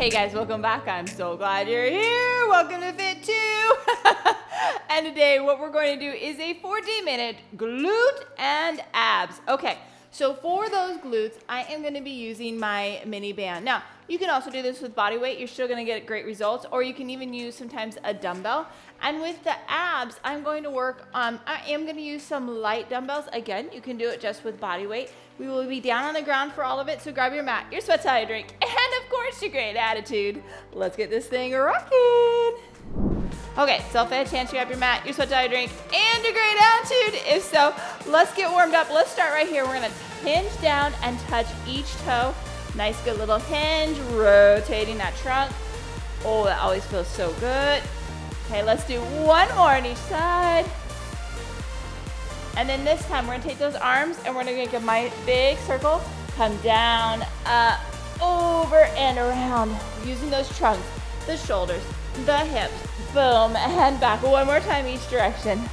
Hey guys, welcome back. I'm so glad you're here. Welcome to Fit 2. And today what we're going to do is a 40-minute glute and abs. Okay, so for those glutes, I am going to be using my mini band. Now, you can also do this with body weight. You're still going to get great results, or you can even use sometimes a dumbbell. And with the abs, I'm going to work on, I am going to use some light dumbbells. Again, you can do it just with body weight. We will be down on the ground for all of it, so grab your mat, your sweat towel, your drink, and of course your great attitude. Let's get this thing rocking. Okay, so if I had a chance to grab your mat, your sweat towel, your drink, and your great attitude. If so, let's get warmed up. Let's start right here. We're gonna hinge down and touch each toe. Nice, good little hinge, rotating that trunk. Oh, that always feels so good. Okay, let's do one more on each side. And then this time, we're gonna take those arms and we're gonna make a big circle, come down, up, over, and around, using those trunks, the shoulders, the hips, boom, and back. One more time each direction.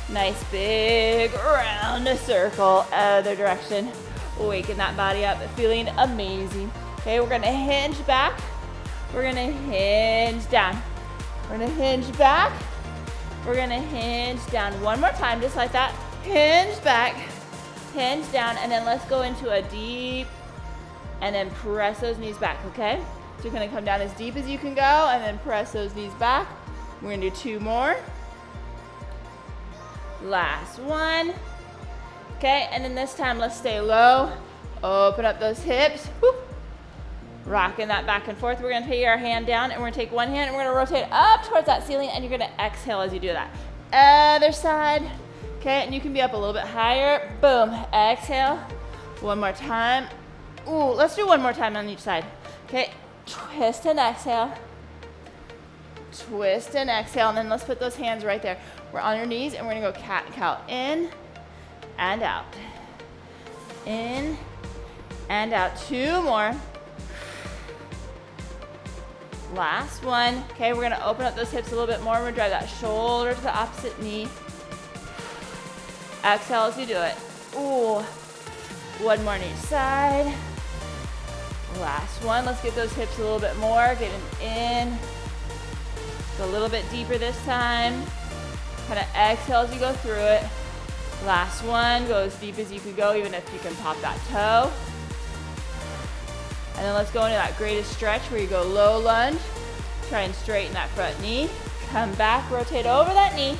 Nice big round circle, other direction. Waking that body up, feeling amazing. Okay, we're gonna hinge back. We're gonna hinge down. We're gonna hinge back. We're gonna hinge down one more time, just like that. Hinge back, hinge down, and then let's go into a deep, and then press those knees back, okay? So you're gonna come down as deep as you can go, and then press those knees back. We're gonna do two more. Last one. Okay, and then this time let's stay low. Open up those hips. Whoop. Rocking that back and forth. We're gonna take our hand down, and we're gonna take one hand, and we're gonna rotate up towards that ceiling, and you're gonna exhale as you do that. Other side. Okay, and you can be up a little bit higher. Boom, exhale. One more time. Ooh, let's do one more time on each side. Okay, twist and exhale. Twist and exhale, and then let's put those hands right there. We're on your knees, and we're gonna go cat and cow. In and out. In and out. Two more. Last one. Okay, we're gonna open up those hips a little bit more. We're gonna drive that shoulder to the opposite knee. Exhale as you do it. Ooh. One more on each side. Last one. Let's get those hips a little bit more. Getting in. Go a little bit deeper this time. Kind of exhale as you go through it. Last one. Go as deep as you can go, even if you can pop that toe. And then let's go into that greatest stretch where you go low lunge. Try and straighten that front knee. Come back, rotate over that knee.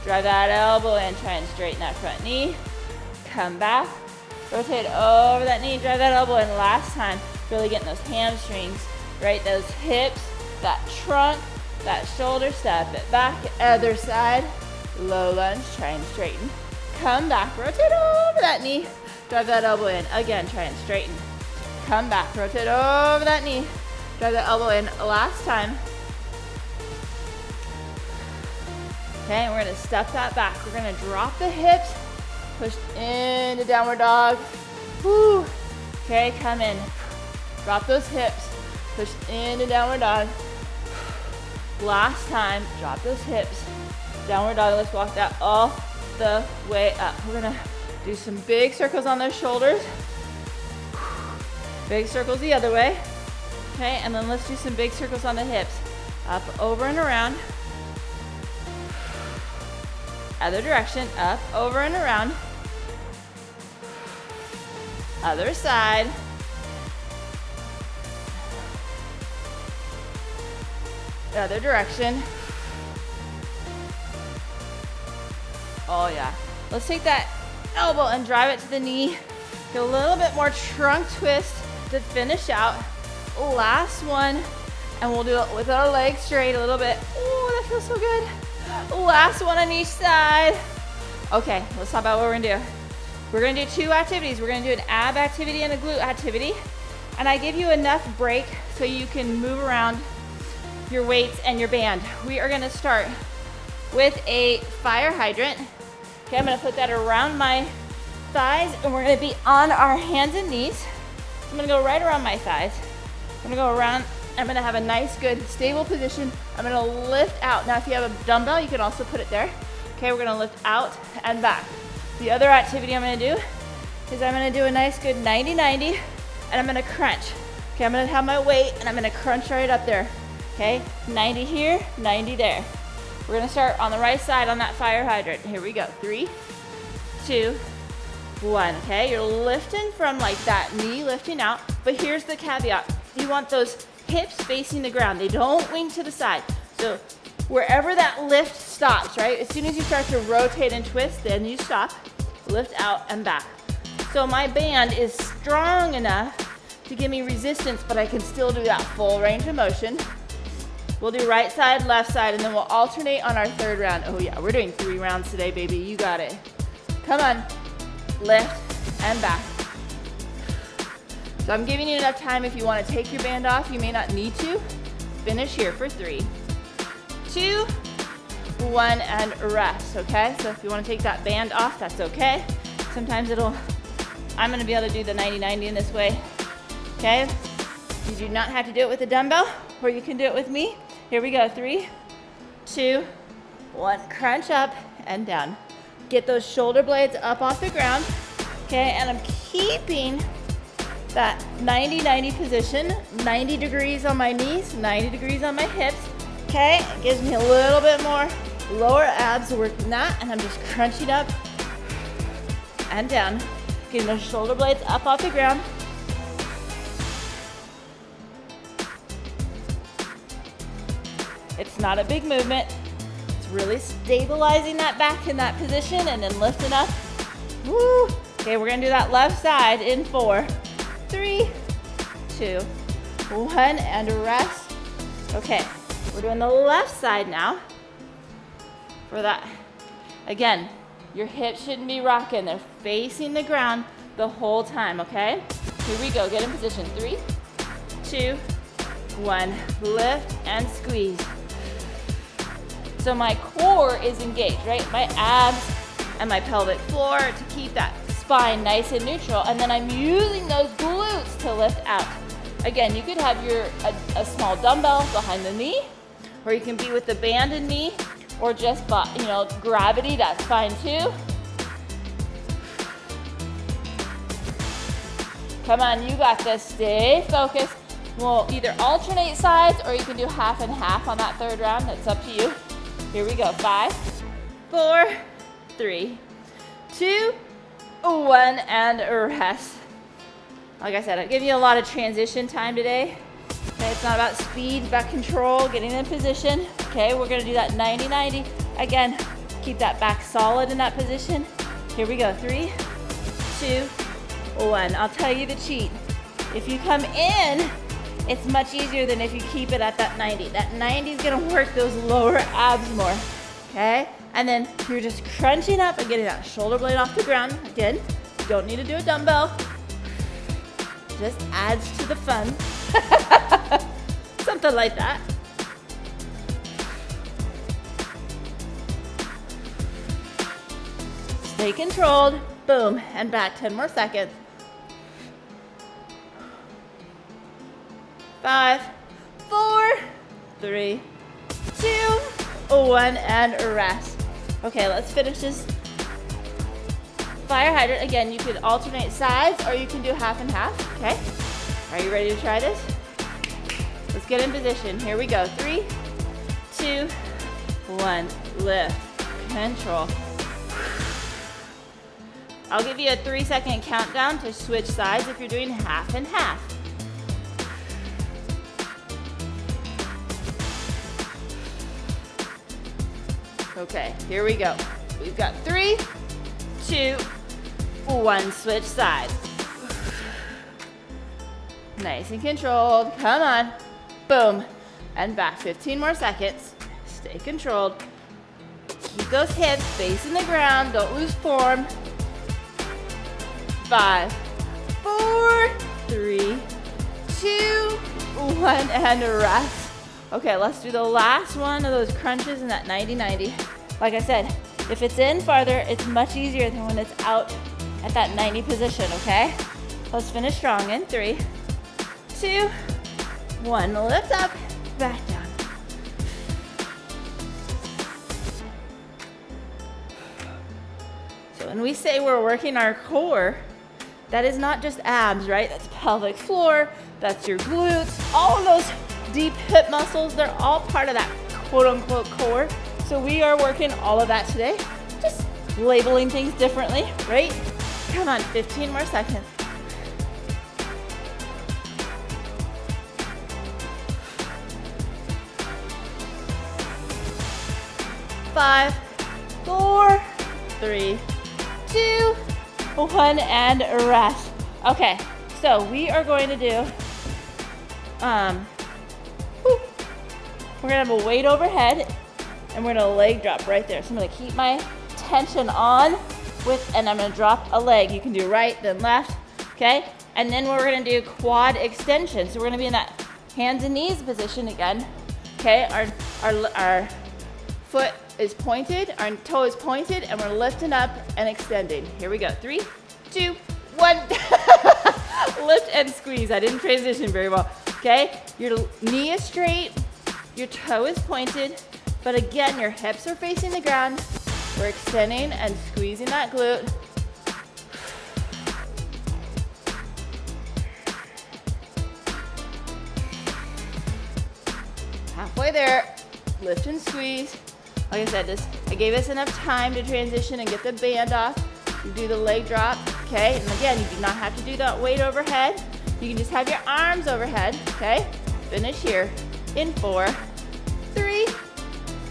Drive that elbow in, try and straighten that front knee. Come back, rotate over that knee, drive that elbow in. Last time, really getting those hamstrings, right? Those hips, that trunk, that shoulder, step it back, other side. Low lunge, try and straighten. Come back, rotate over that knee, drive that elbow in. Again, try and straighten. Come back, rotate over that knee, drive that elbow in. Last time. Okay, and we're gonna step that back. We're gonna drop the hips, push into downward dog. Woo. Okay, come in. Drop those hips, push into downward dog. Last time, drop those hips. Downward dog, let's walk that all the way up. We're gonna do some big circles on those shoulders. Big circles the other way. Okay, and then let's do some big circles on the hips. Up, over, and around. Other direction, up, over, and around. Other side. Other direction. Oh yeah. Let's take that elbow and drive it to the knee. Get a little bit more trunk twist to finish out. Last one. And we'll do it with our legs straight a little bit. Oh, that feels so good. Last one on each side. Okay, let's talk about what we're gonna do. We're gonna do two activities. We're gonna do an ab activity and a glute activity. And I give you enough break so you can move around your weights and your band. We are gonna start with a fire hydrant. Okay, I'm gonna put that around my thighs, and we're gonna be on our hands and knees. I'm gonna go right around my thighs. I'm gonna go around. I'm gonna have a nice, good, stable position. I'm gonna lift out. Now, if you have a dumbbell, you can also put it there. Okay, we're gonna lift out and back. The other activity I'm gonna do is I'm gonna do a nice, good 90-90, and I'm gonna crunch. Okay, I'm gonna have my weight and I'm gonna crunch right up there. Okay, 90 here, 90 there. We're gonna start on the right side on that fire hydrant. Here we go, 3, 2, 1, okay? You're lifting from like that knee lifting out, but here's the caveat. You want those hips facing the ground. They don't wing to the side. So wherever that lift stops, right? As soon as you start to rotate and twist, then you stop, lift out and back. So my band is strong enough to give me resistance, but I can still do that full range of motion. We'll do right side, left side, and then we'll alternate on our third round. Oh yeah, we're doing 3 rounds today, baby. You got it. Come on, lift and back. So I'm giving you enough time if you want to take your band off. You may not need to. Finish here for 3, 2, 1, and rest, okay? So if you want to take that band off, that's okay. Sometimes I'm gonna be able to do the 90-90 in this way, okay? You do not have to do it with a dumbbell, or you can do it with me. Here we go, 3, 2, 1, crunch up and down. Get those shoulder blades up off the ground, okay? And I'm keeping that 90-90 position, 90 degrees on my knees, 90 degrees on my hips, okay? It gives me a little bit more lower abs working that, and I'm just crunching up and down. Getting those shoulder blades up off the ground. It's not a big movement. It's really stabilizing that back in that position and then lifting up. Woo! Okay, we're gonna do that left side in 4, 3, 2, 1, and rest. Okay, we're doing the left side now. For that, again, your hips shouldn't be rocking. They're facing the ground the whole time, okay? Here we go, get in position. 3, 2, 1, lift and squeeze. So my core is engaged, right? My abs and my pelvic floor to keep that spine nice and neutral, and then I'm using those glutes to lift out. Again, you could have a small dumbbell behind the knee, or you can be with the band and knee, or just, gravity, that's fine too. Come on, you got this, stay focused. We'll either alternate sides or you can do half and half on that third round, it's up to you. Here we go, 5, 4, 3, 2, 1, and rest. Like I said, I'll give you a lot of transition time today. Okay, it's not about speed, it's about control, getting in position. Okay, we're gonna do that 90-90. Again, keep that back solid in that position. Here we go, 3, 2, 1. I'll tell you the cheat. If you come in, it's much easier than if you keep it at that 90. That 90 is gonna work those lower abs more, okay? And then you're just crunching up and getting that shoulder blade off the ground. Again, don't need to do a dumbbell. Just adds to the fun. Something like that. Stay controlled, boom, and back, 10 more seconds. 5, 4, 3, 2, 1, and rest. Okay, let's finish this fire hydrant. Again, you could alternate sides or you can do half and half, okay? Are you ready to try this? Let's get in position. Here we go. 3, 2, 1, lift, control. I'll give you a 3-second countdown to switch sides if you're doing half and half. Okay, here we go. We've got 3, 2, 1, switch sides. Nice and controlled, come on. Boom, and back, 15 more seconds. Stay controlled. Keep those hips facing the ground, don't lose form. 5, 4, 3, 2, 1, and rest. Okay, let's do the last one of those crunches in that 90-90. Like I said, if it's in farther, it's much easier than when it's out at that 90 position, okay? Let's finish strong in 3, 2, 1. Lift up, back down. So when we say we're working our core, that is not just abs, right? That's pelvic floor, that's your glutes, all of those deep hip muscles, they're all part of that quote unquote core. So we are working all of that today, just labeling things differently, right? Come on, 15 more seconds. 5, 4, 3, 2, 1, and rest. Okay, so we are going to do, we're gonna have a weight overhead and we're gonna leg drop right there. So I'm gonna keep my tension on and I'm gonna drop a leg. You can do right, then left, okay? And then we're gonna do quad extension. So we're gonna be in that hands and knees position again, okay? Our foot is pointed, our toe is pointed, and we're lifting up and extending. Here we go, 3, 2, 1. Lift and squeeze. I didn't transition very well, okay? Your knee is straight, your toe is pointed, but again, your hips are facing the ground. We're extending and squeezing that glute. Halfway there, lift and squeeze. Like I said, I gave us enough time to transition and get the band off. Do the leg drop, okay? And again, you do not have to do that weight overhead. You can just have your arms overhead, okay? Finish here in 4, 3,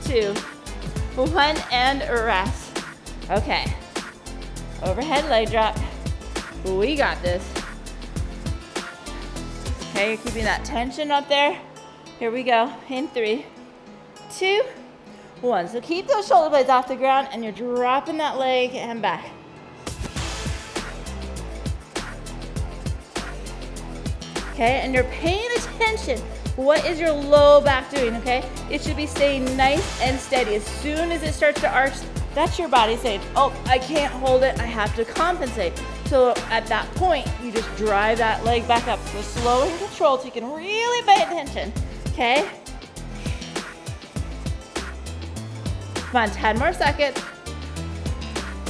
2, 1, and rest. Okay, overhead leg drop. We got this. Okay, you're keeping that tension up there. Here we go, in 3, 2, 1. So keep those shoulder blades off the ground and you're dropping that leg and back. Okay, and you're paying attention. What is your low back doing, okay? It should be staying nice and steady. As soon as it starts to arch, that's your body saying, oh, I can't hold it, I have to compensate. So at that point, you just drive that leg back up. So slow and controlled so you can really pay attention, okay? Come on, 10 more seconds.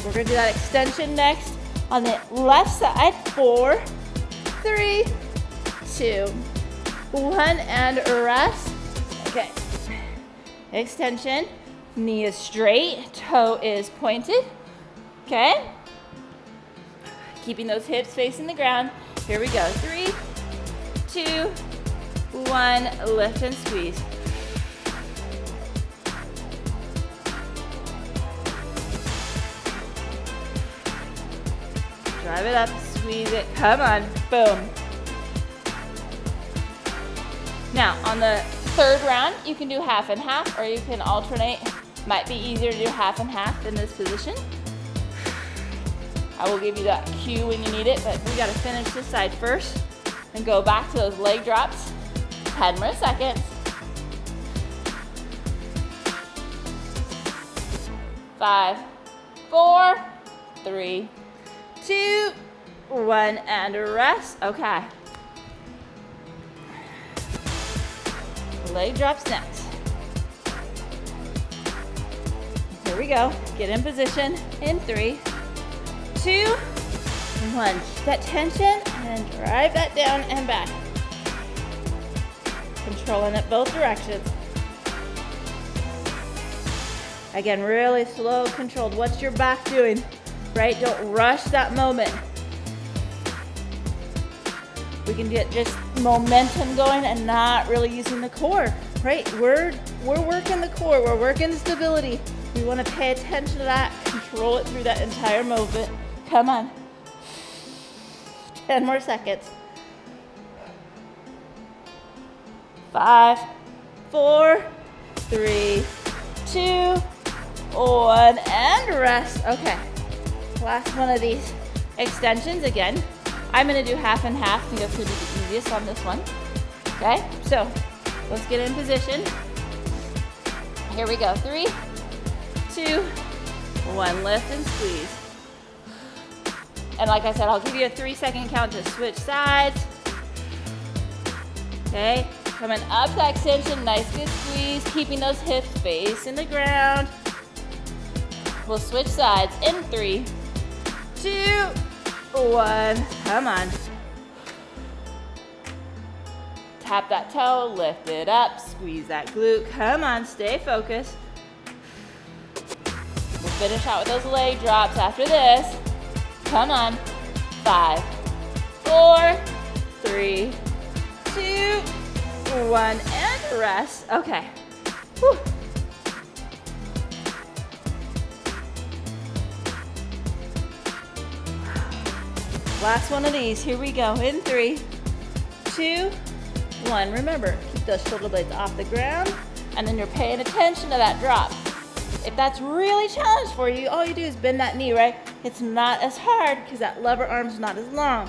We're gonna do that extension next on the left side. 4, 3, 2, 1, and rest. Okay. Extension. Knee is straight, toe is pointed. Okay. Keeping those hips facing the ground. Here we go. 3, 2, 1. Lift and squeeze. Drive it up, squeeze it, come on, boom. Now, on the third round, you can do half and half, or you can alternate. Might be easier to do half and half in this position. I will give you that cue when you need it, but we gotta finish this side first and go back to those leg drops. 10 more seconds. 5, 4, 3, 2, 1, and rest. Okay. Leg drops next. Here we go. Get in position in 3, 2, 1. Keep that tension and drive that down and back. Controlling it both directions. Again, really slow, controlled. What's your back doing? Right? Don't rush that moment. We can get just momentum going and not really using the core, right? We're working the core, we're working the stability. We want to pay attention to that, control it through that entire movement. Come on. 10 more seconds. 5, 4, 3, 2, 1, and rest. Okay. Last one of these extensions again. I'm gonna do half and half. I think that's gonna be the easiest on this one. Okay, so let's get in position. Here we go. 3, 2, 1. Lift and squeeze. And like I said, I'll give you a 3-second count to switch sides. Okay, coming up that extension, nice good squeeze, keeping those hips facing the ground. We'll switch sides in 3, 2, 1, come on. Tap that toe, lift it up, squeeze that glute. Come on, stay focused. We'll finish out with those leg drops after this. Come on. 5, 4, 3, 2, 1, and rest. Okay. Whew. Last one of these. Here we go. In 3, 2, 1. Remember, keep those shoulder blades off the ground, and then you're paying attention to that drop. If that's really challenged for you, all you do is bend that knee, right? It's not as hard because that lever arm's not as long.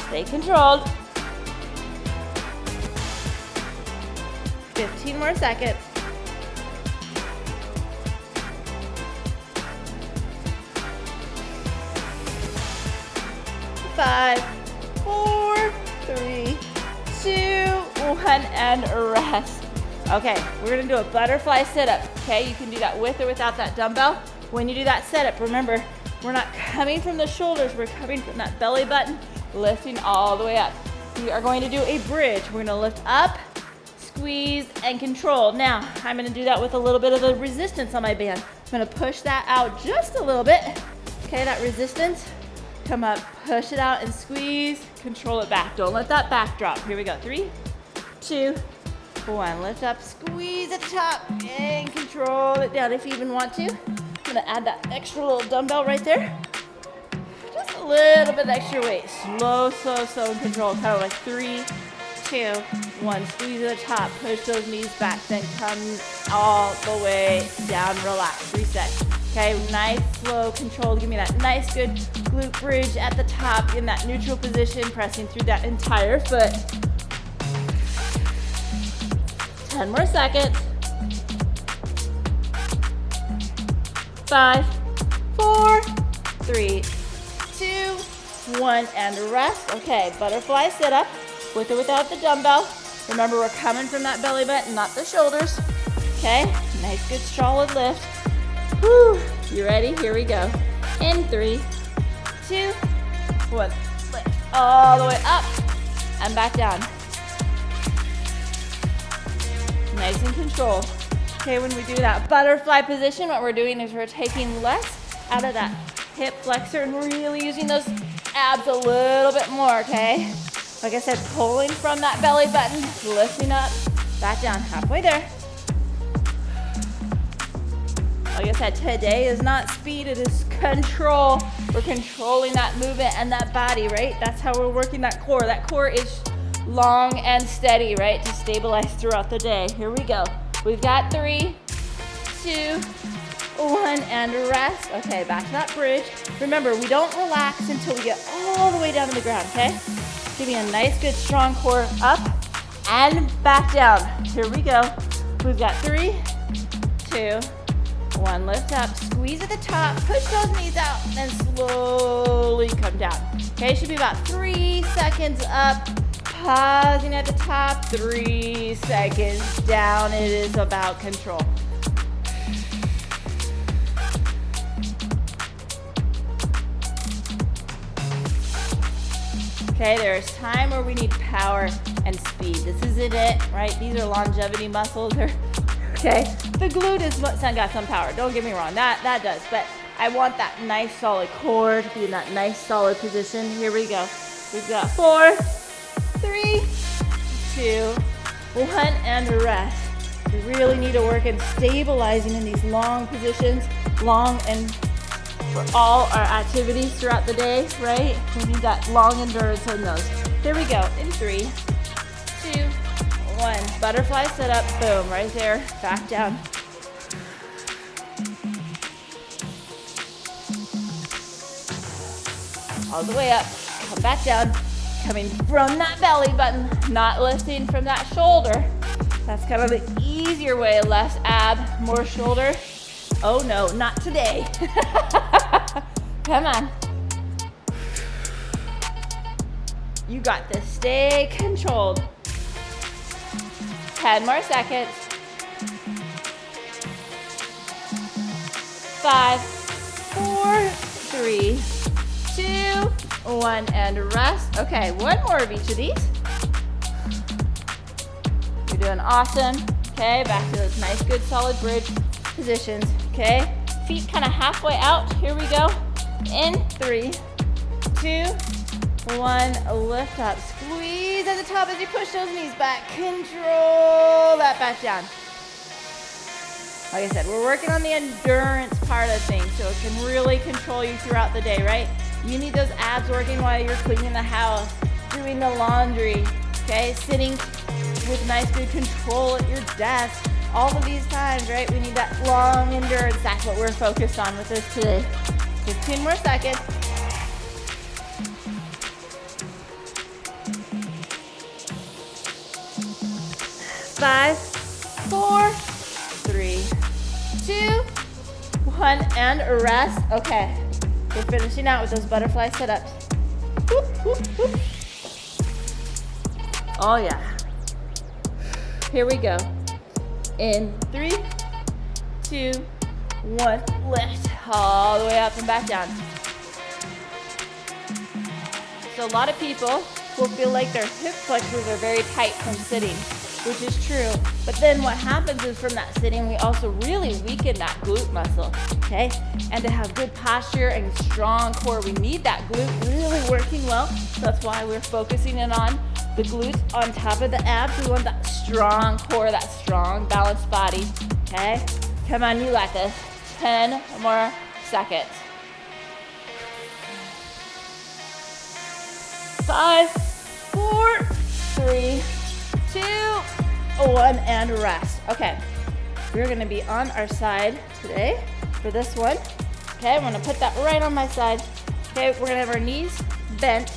Stay controlled. 15 more seconds. 5, 4, 3, 2, 1, and rest. Okay, we're gonna do a butterfly sit-up. Okay, you can do that with or without that dumbbell. When you do that sit-up, remember, we're not coming from the shoulders, we're coming from that belly button, lifting all the way up. We are going to do a bridge. We're gonna lift up, squeeze, and control. Now, I'm gonna do that with a little bit of a resistance on my band. I'm gonna push that out just a little bit. Okay, that resistance. Come up, push it out and squeeze, control it back. Don't let that back drop. Here we go. 3, 2, 1. Lift up, squeeze at the top, and control it down if you even want to. I'm gonna add that extra little dumbbell right there. Just a little bit extra weight. Slow, slow, slow, and control. Kind of like 3, 2, 1. Squeeze at the top, push those knees back, then come all the way down, relax, reset. Okay, nice, slow, controlled. Give me that nice, good glute bridge at the top in that neutral position, pressing through that entire foot. 10 more seconds. 5, 4, 3, 2, 1, and rest. Okay, butterfly sit up with or without the dumbbell. Remember, we're coming from that belly button, not the shoulders. Okay, nice, good, solid lift. Whew. You ready? Here we go. In 3, 2, 1. Lift all the way up and back down. Nice and controlled. Okay, when we do that butterfly position, what we're doing is we're taking less out of that hip flexor and really using those abs a little bit more, okay? Like I said, pulling from that belly button, lifting up, back down, halfway there. Like I said, today is not speed, it is control. We're controlling that movement and that body, right? That's how we're working that core. That core is long and steady, right? To stabilize throughout the day. Here we go. We've got 3, 2, 1, and rest. Okay, back to that bridge. Remember, we don't relax until we get all the way down to the ground, okay? Give me a nice, good, strong core up and back down. Here we go. We've got 3, 2, 1, lift up, squeeze at the top, push those knees out, and slowly come down. Okay, should be about 3 seconds up, pausing at the top, 3 seconds down. It is about control. Okay, there's time where we need power and speed. This isn't it, right? These are longevity muscles. Okay, the glute is what's got some power. Don't get me wrong, that does. But I want that nice solid core to be in that nice solid position. Here we go. We've got 4, 3, 2, 1, and rest. We really need to work in stabilizing in these long positions, long and for all our activities throughout the day, right? We need that long endurance on those. Here we go. In 3, 2, 1. Butterfly sit up. Boom. Right there. Back down. All the way up. Come back down. Coming from that belly button. Not lifting from that shoulder. That's kind of the easier way. Less ab, more shoulder. Oh no, not today. Come on. You got this. Stay controlled. 10 more seconds. 5, 4, 3, 2, 1, and rest. Okay, one more of each of these. You're doing awesome. Okay, back to those nice, good, solid bridge positions. Okay, feet kind of halfway out. Here we go. In 3, 2, 1, lift up. Squeeze at the top as you push those knees back. Control that back down. Like I said, we're working on the endurance part of things, so it can really control you throughout the day, right? You need those abs working while you're cleaning the house, doing the laundry, okay? Sitting with nice, good control at your desk. All of these times, right? We need that long endurance. That's what we're focused on with this today. 15 more seconds. 5, 4, 3, 2, 1, and rest. Okay, we're finishing out with those butterfly sit-ups. Whoop, whoop, whoop. Oh yeah. Here we go. In 3, 2, 1, lift all the way up and back down. So a lot of people will feel like their hip flexors are very tight from sitting, which is true. But then what happens is from that sitting, we also really weaken that glute muscle, okay? And to have good posture and strong core, we need that glute really working well. That's why we're focusing in on the glutes on top of the abs. We want that strong core, that strong balanced body, okay? Come on, you got this. 10 more seconds. 5, 4, 3, 2, 1, and rest. Okay, we're gonna be on our side today for this one. Okay, I'm gonna put that right on my side. Okay, we're gonna have our knees bent.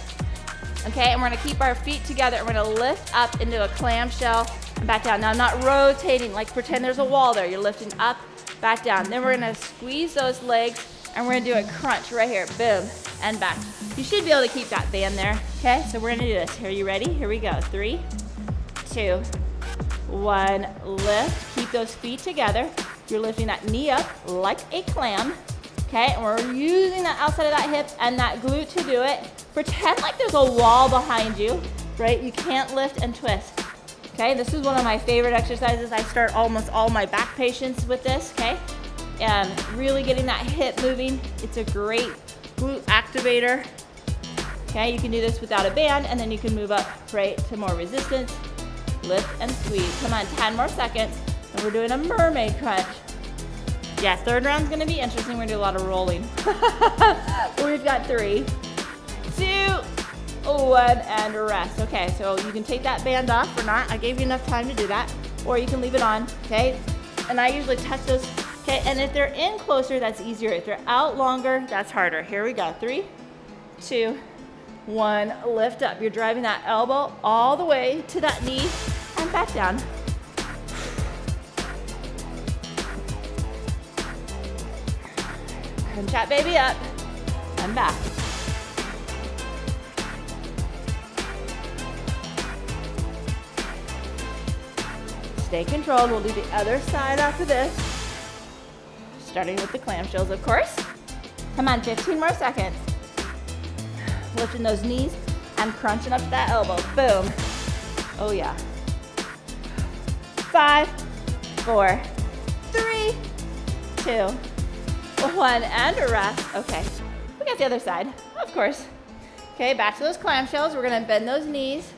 Okay, and we're gonna keep our feet together. We're gonna lift up into a clamshell and back down. Now, I'm not rotating, like pretend there's a wall there. You're lifting up, back down. Then we're gonna squeeze those legs and we're gonna do a crunch right here. Boom, and back. You should be able to keep that band there. Okay, so we're gonna do this. Are you ready? Here we go. 3, 2, 1, lift. Keep those feet together. You're lifting that knee up like a clam. Okay, and we're using that outside of that hip and that glute to do it. Pretend like there's a wall behind you, right? You can't lift and twist. Okay, this is one of my favorite exercises. I start almost all my back patients with this, okay? And really getting that hip moving. It's a great glute activator. Okay, you can do this without a band, and then you can move up, right, to more resistance. Lift and squeeze. Come on, 10 more seconds. And we're doing a mermaid crunch. Yeah, third round's gonna be interesting. We're gonna do a lot of rolling. We've got 3, 2, 1, and rest. Okay, so you can take that band off or not. I gave you enough time to do that. Or you can leave it on, okay? And I usually touch those, okay? And if they're in closer, that's easier. If they're out longer, that's harder. Here we go. 3, 2, 1, lift up. You're driving that elbow all the way to that knee and back down. Crunch that baby up and back. Stay controlled. We'll do the other side after this. Starting with the clamshells, of course. Come on, 15 more seconds. Lifting those knees and crunching up that elbow. Boom. Oh yeah. 5, 4, 3, 2, 1, and rest. Okay, we got the other side, of course. Okay, back to those clamshells. We're gonna bend those knees,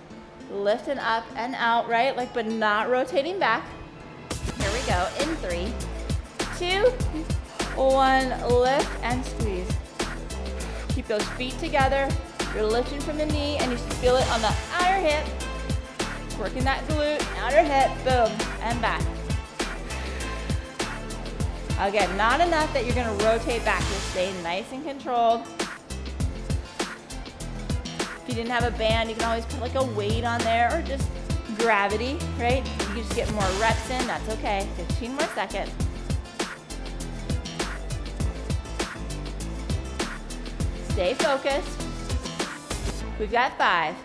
lifting up and out, right? Like, but not rotating back. Here we go, in 3, 2, 1, lift and squeeze. Keep those feet together. You're lifting from the knee, and you should feel it on the outer hip. Working that glute, outer hip, boom, and back. Again, not enough that you're gonna rotate back. Just stay nice and controlled. If you didn't have a band, you can always put like a weight on there or just gravity, right? You can just get more reps in, that's okay. 15 more seconds. Stay focused. We've got 5,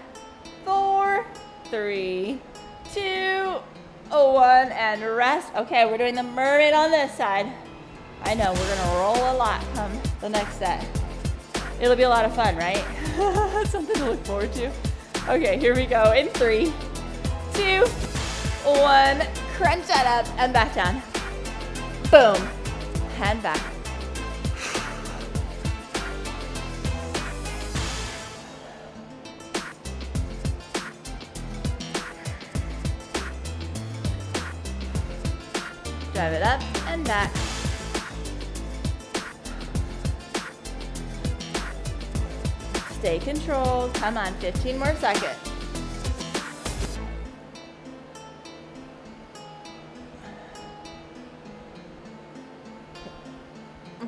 4, 3, 2, one, and rest. Okay, we're doing the mermaid on this side. I know, we're gonna roll a lot come the next set. It'll be a lot of fun, right? Something to look forward to. Okay, here we go. In 3, 2, 1. Crunch that up and back down. Boom. Hand back. Drive it up and back. Stay controlled. Come on, 15 more seconds.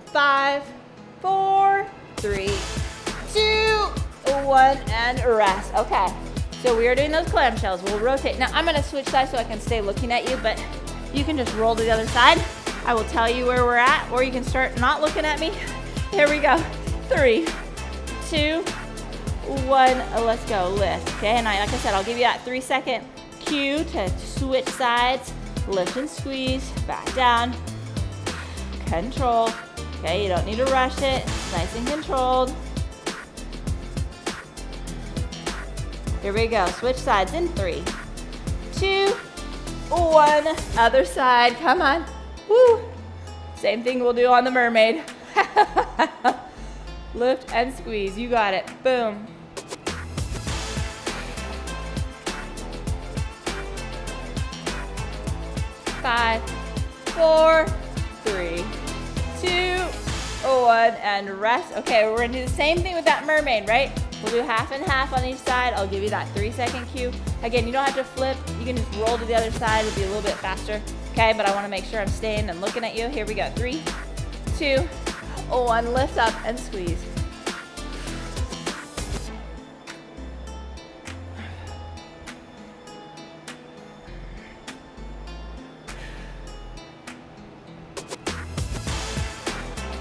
5, 4, 3, 2, 1, and rest. Okay, so we are doing those clamshells. We'll rotate. Now I'm gonna switch sides so I can stay looking at you, but you can just roll to the other side. I will tell you where we're at, or you can start not looking at me. Here we go. 3, 2, 1. Let's go. Lift. Okay, and like I said, I'll give you that 3-second cue to switch sides. Lift and squeeze. Back down. Control. Okay, you don't need to rush it. Nice and controlled. Here we go. Switch sides in 3, 2, 1. Other side. Come on. Woo. Same thing we'll do on the mermaid. Lift and squeeze. You got it. Boom. Five, 4, 3, 2, 1, and rest. Okay, we're gonna do the same thing with that mermaid, right? We'll do half and half on each side. I'll give you that 3-second cue. Again, you don't have to flip. You can just roll to the other side. It'll be a little bit faster. Okay, but I wanna make sure I'm staying and looking at you. Here we go. 3, 2, 1. Lift up and squeeze.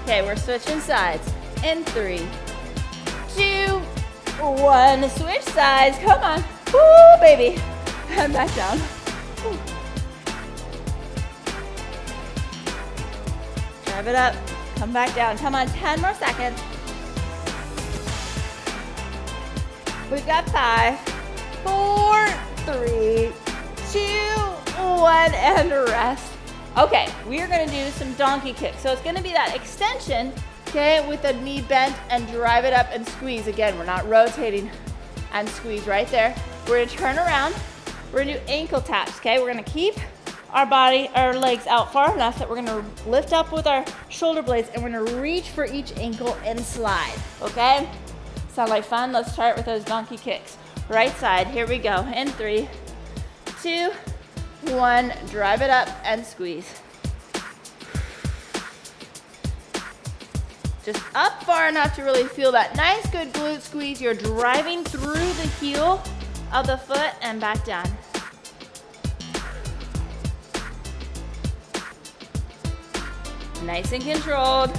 Okay, we're switching sides. In 3, 2, 1. Switch sides. Come on. Woo, baby. And back down. Woo. Drive it up. Come back down. Come on, 10 more seconds. We've got 5, 4, 3, 2, 1, and rest. Okay, we are gonna do some donkey kicks. So it's gonna be that extension, okay, with the knee bent and drive it up and squeeze. Again, we're not rotating and squeeze right there. We're gonna turn around. We're gonna do ankle taps, okay? We're gonna keep our legs out far enough that we're gonna lift up with our shoulder blades and we're gonna reach for each ankle and slide, okay? Sound like fun? Let's start with those donkey kicks. Right side, here we go. In 3, 2, 1, drive it up and squeeze. Just up far enough to really feel that nice good glute squeeze. You're driving through the heel of the foot and back down. Nice and controlled.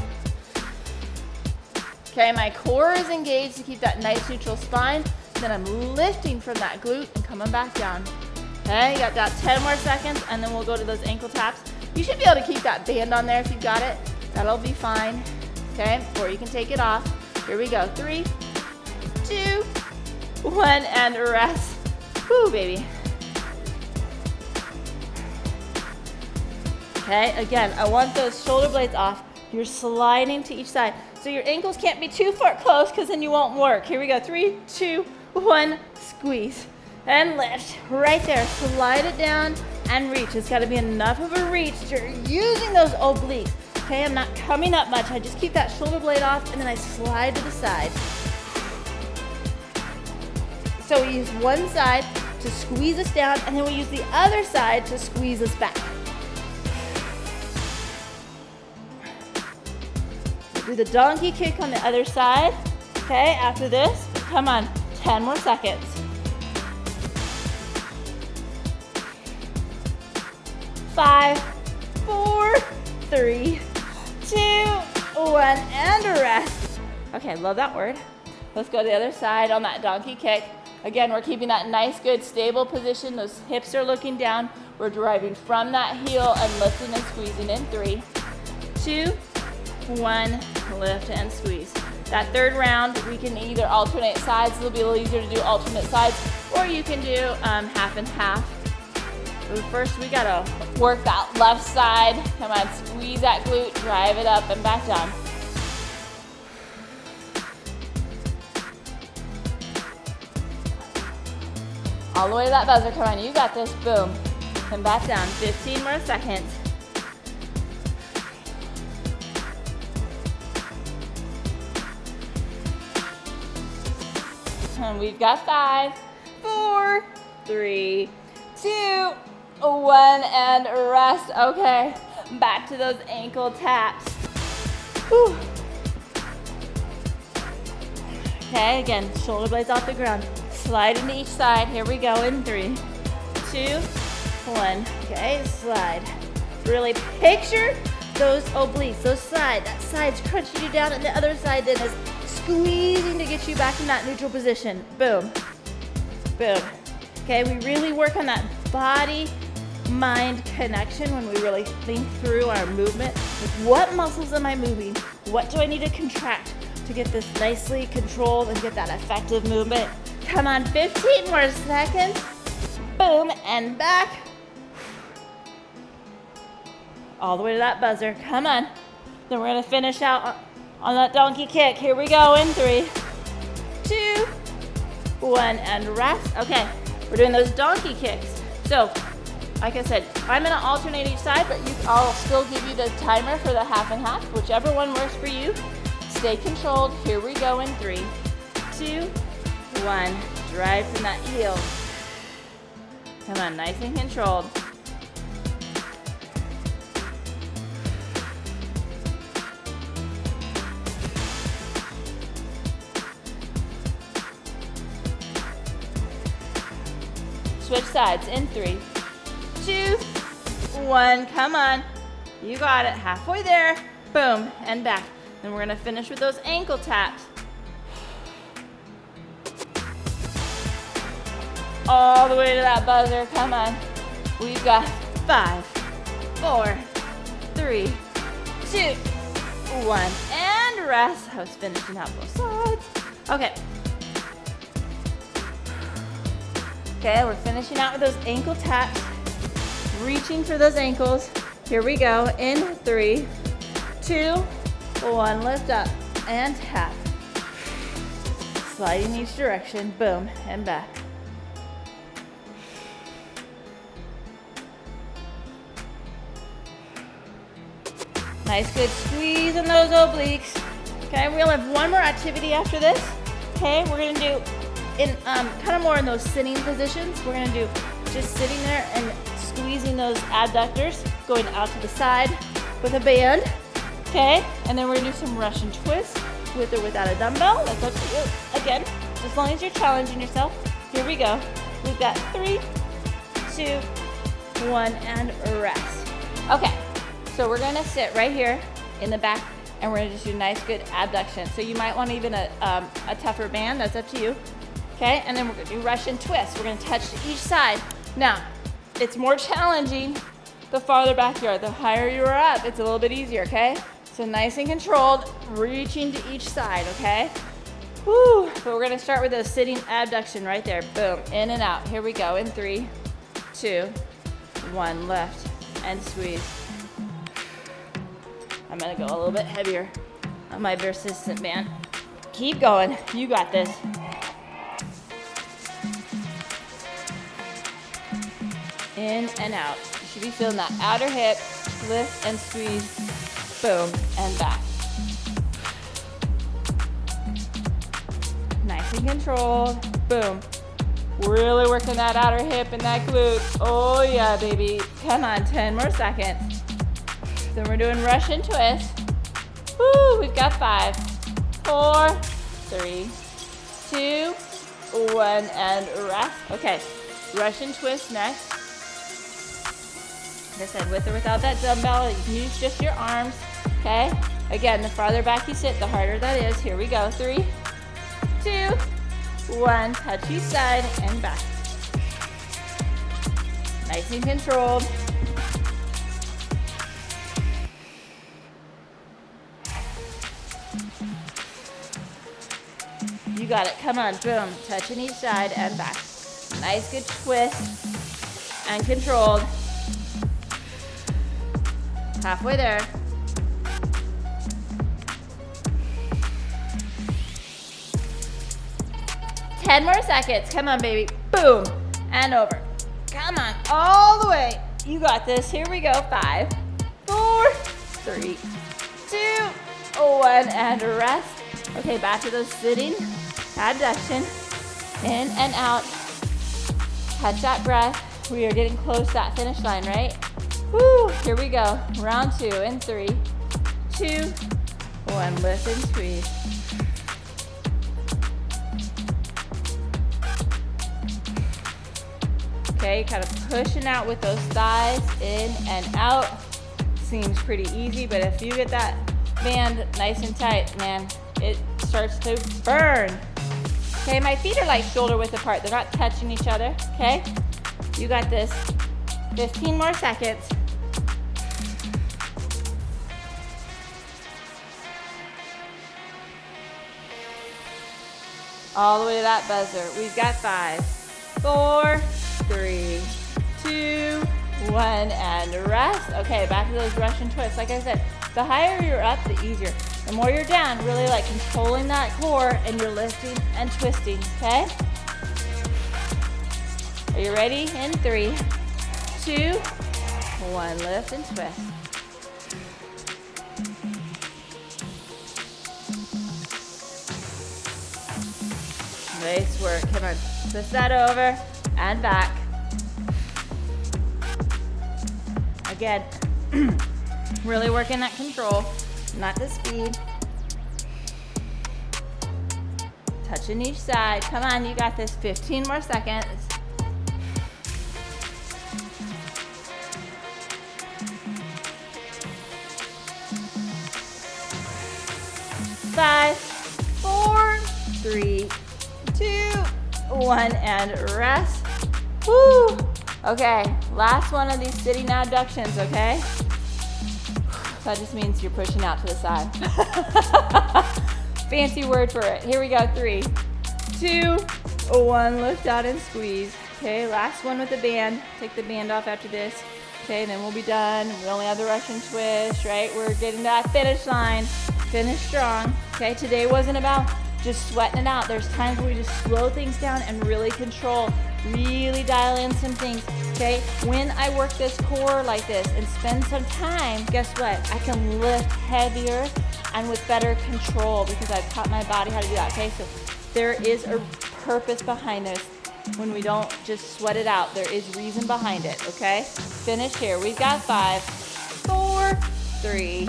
Okay, my core is engaged to keep that nice neutral spine. Then I'm lifting from that glute and coming back down. Okay, you got that 10 more seconds and then we'll go to those ankle taps. You should be able to keep that band on there if you've got it. That'll be fine. Okay, or you can take it off. Here we go. 3, 2, 1, and rest. Woo, baby. Okay, again, I want those shoulder blades off. You're sliding to each side. So your ankles can't be too far close because then you won't work. Here we go. 3, 2, 1, squeeze. And lift. Right there. Slide it down and reach. It's got to be enough of a reach. You're using those obliques. Okay, I'm not coming up much. I just keep that shoulder blade off and then I slide to the side. So we use one side to squeeze us down and then we use the other side to squeeze us back. Do the donkey kick on the other side. Okay, after this, come on, 10 more seconds. 5, 4, 3, 2, 1, and rest. Okay, love that word. Let's go to the other side on that donkey kick. Again, we're keeping that nice, good, stable position. Those hips are looking down. We're driving from that heel and lifting and squeezing in 3, 2, 1, lift and squeeze. That third round, we can either alternate sides. It'll be a little easier to do alternate sides, or you can do half and half. So first, we gotta work that left side. Come on, squeeze that glute, drive it up and back down. All the way to that buzzer, come on, you got this, boom. And back down, 15 more seconds. And we've got 5, 4, 3, 2, 1, and rest. Okay, back to those ankle taps. Whew. Okay, again, shoulder blades off the ground. Slide into each side. Here we go in 3, 2, 1. Okay, slide. Really picture those obliques, those side. That side's crunching you down, and the other side then is squeezing to get you back in that neutral position. Boom, boom. Okay, we really work on that body-mind connection when we really think through our movement. Like, what muscles am I moving? What do I need to contract to get this nicely controlled and get that effective movement? Come on, 15 more seconds. Boom, and back. All the way to that buzzer. Come on. Then we're gonna finish out on that donkey kick. Here we go in 3, 2, 1, and rest. Okay, we're doing those donkey kicks. So, like I said, I'm gonna alternate each side, but I'll still give you the timer for the half and half, whichever one works for you. Stay controlled. Here we go in 3, 2, 1. Drive from that heel. Come on, nice and controlled. Switch sides in 3, 2, 1. Come on. You got it. Halfway there. Boom. And back. Then we're going to finish with those ankle taps. All the way to that buzzer. Come on. We've got 5, 4, 3, 2, 1. And rest. I was finishing out both sides. Okay. Okay, we're finishing out with those ankle taps. Reaching for those ankles. Here we go. In 3, 2, 1. Lift up and tap. Sliding each direction. Boom. And back. Nice, good squeeze in those obliques. Okay, we'll have one more activity after this. Okay, we're gonna do in kind of more in those sitting positions. We're gonna do just sitting there and squeezing those abductors, going out to the side with a band. Okay, and then we're gonna do some Russian twists with or without a dumbbell. That's up to you. Again, as long as you're challenging yourself. Here we go. We've got 3, 2, 1, and rest. Okay. So we're gonna sit right here in the back and we're gonna just do nice, good abduction. So you might want even a tougher band, that's up to you. Okay, and then we're gonna do Russian twists. We're gonna touch to each side. Now, it's more challenging the farther back you are. The higher you are up, it's a little bit easier, okay? So nice and controlled, reaching to each side, okay? Woo, but we're gonna start with a sitting abduction right there. Boom, in and out. Here we go in 3, 2, 1, left, and squeeze. I'm gonna go a little bit heavier on my persistent band. Keep going, you got this. In and out. You should be feeling that outer hip, lift and squeeze, boom, and back. Nice and controlled, boom. Really working that outer hip and that glute. Oh yeah, baby. Come on, 10 more seconds. Then we're doing Russian twist. Woo, we've got 5, 4, 3, 2, 1, and rest. Okay, Russian twist next. Like I said, with or without that dumbbell, you can use just your arms, okay? Again, the farther back you sit, the harder that is. Here we go, 3, 2, 1, touch each side and back. Nice and controlled. You got it, come on, boom. Touching each side and back. Nice, good twist and controlled. Halfway there. Ten more seconds. Come on, baby. Boom. And over. Come on. All the way. You got this. Here we go. 5, 4, 3, 2, 1. And rest. Okay, back to those sitting adduction. In and out. Catch that breath. We are getting close to that finish line, right? Woo. Here we go. Round 2 in 3, 2, 1. Lift and squeeze. Okay, kind of pushing out with those thighs, in and out. Seems pretty easy, but if you get that band nice and tight, man, it starts to burn. Okay, my feet are like shoulder width apart. They're not touching each other, okay? You got this. 15 more seconds. All the way to that buzzer. We've got 5, 4, 3, 2, 1, and rest. Okay, back to those Russian twists. Like I said, the higher you're up, the easier. The more you're down, really like controlling that core and you're lifting and twisting, okay? Are you ready? In 3, 2, 1, lift and twist. Nice work, come on. Twist that over and back. Again, really working that control, not the speed. Touching each side. Come on, you got this. 15 more seconds. 5, 4, 3, 2, 1, and rest. Woo! Okay, last one of these sitting abductions, okay? That just means you're pushing out to the side. Fancy word for it. Here we go. 3, 2, 1. Lift out and squeeze. Okay, last one with the band. Take the band off after this. Okay, then we'll be done. We only have the Russian twist, right? We're getting to that finish line. Finish strong. Okay, today wasn't about just sweating it out. There's times where we just slow things down and really control, really dial in some things, okay? When I work this core like this and spend some time, guess what? I can lift heavier and with better control because I've taught my body how to do that, okay? So there is a purpose behind this. When we don't just sweat it out, there is reason behind it, okay? Finish here. We've got 5, 4, 3,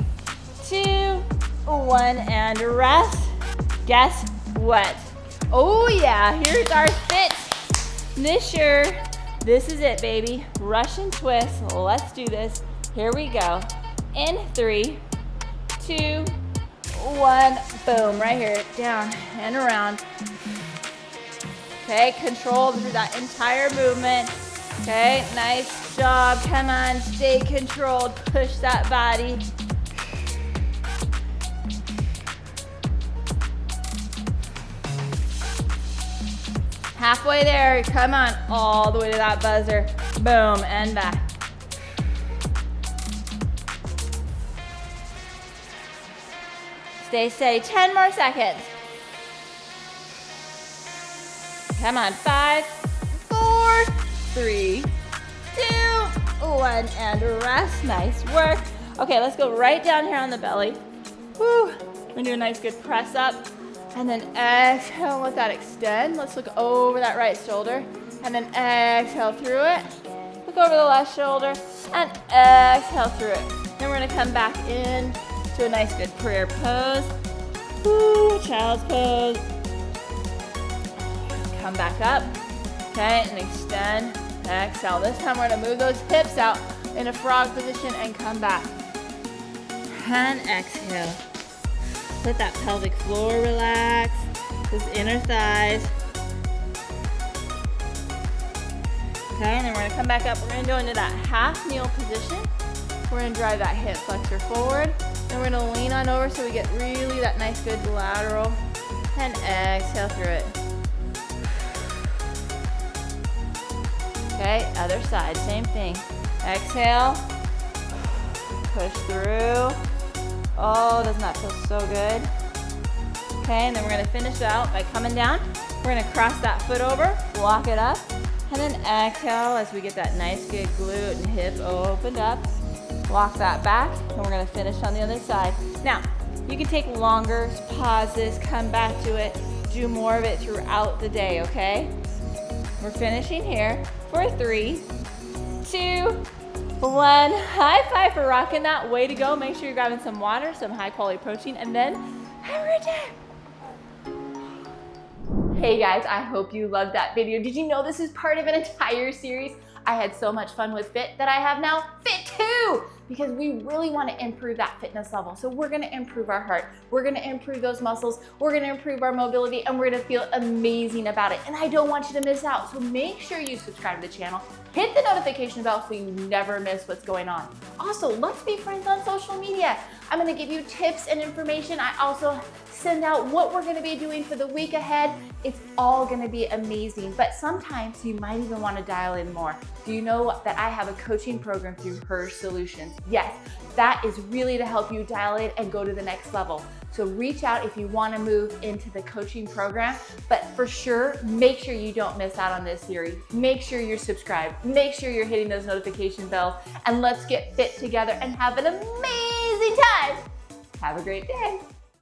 2, 1, and rest. Guess what? Oh yeah, here's our fit. This is it, baby. Russian twist. Let's do this. Here we go. In 3, 2, 1. Boom, right here. Down and around. Okay, control through that entire movement. Okay, nice job. Come on, stay controlled. Push that body. Halfway there, come on, all the way to that buzzer. Boom, and back. Stay steady, 10 more seconds. Come on, 5, 4, 3, 2, 1, and rest. Nice work. Okay, let's go right down here on the belly. Woo, we're gonna do a nice good press up. And then exhale, let that extend. Let's look over that right shoulder. And then exhale through it. Look over the left shoulder and exhale through it. Then we're gonna come back in to a nice good prayer pose. Woo, child's pose. Come back up, okay, and extend, exhale. This time we're gonna move those hips out in a frog position and come back. And exhale. Let that pelvic floor relax, those inner thighs. Okay, and then we're gonna come back up. We're gonna go into that half kneel position. We're gonna drive that hip flexor forward. Then we're gonna lean on over so we get really that nice good lateral. And exhale through it. Okay, other side, same thing. Exhale, push through. Oh, doesn't that feel so good? Okay, and then we're gonna finish it out by coming down. We're gonna cross that foot over, walk it up, and then exhale as we get that nice good glute and hip opened up. Walk that back, and we're gonna finish on the other side. Now, you can take longer pauses, come back to it, do more of it throughout the day, okay? We're finishing here for 3, 2, 1. High five for rocking that. Way to go. Make sure you're grabbing some water, some high quality protein, and then have a great day. Hey guys, I hope you loved that video. Did you know this is part of an entire series? I had so much fun with Fit that I have now Fit 2, because we really want to improve that fitness level. So we're going to improve our heart, we're going to improve those muscles, we're going to improve our mobility, and we're going to feel amazing about it. And I don't want you to miss out. So make sure you subscribe to the channel, hit the notification bell so you never miss what's going on. Also, let's be friends on social media. I'm going to give you tips and information. I also send out what we're going to be doing for the week ahead. It's all going to be amazing, but sometimes you might even want to dial in more. Do you know that I have a coaching program through Her Solutions? Yes, that is really to help you dial in and go to the next level. So reach out if you want to move into the coaching program, but for sure, make sure you don't miss out on this series. Make sure you're subscribed. Make sure you're hitting those notification bells, and let's get fit together and have an amazing time. Have a great day.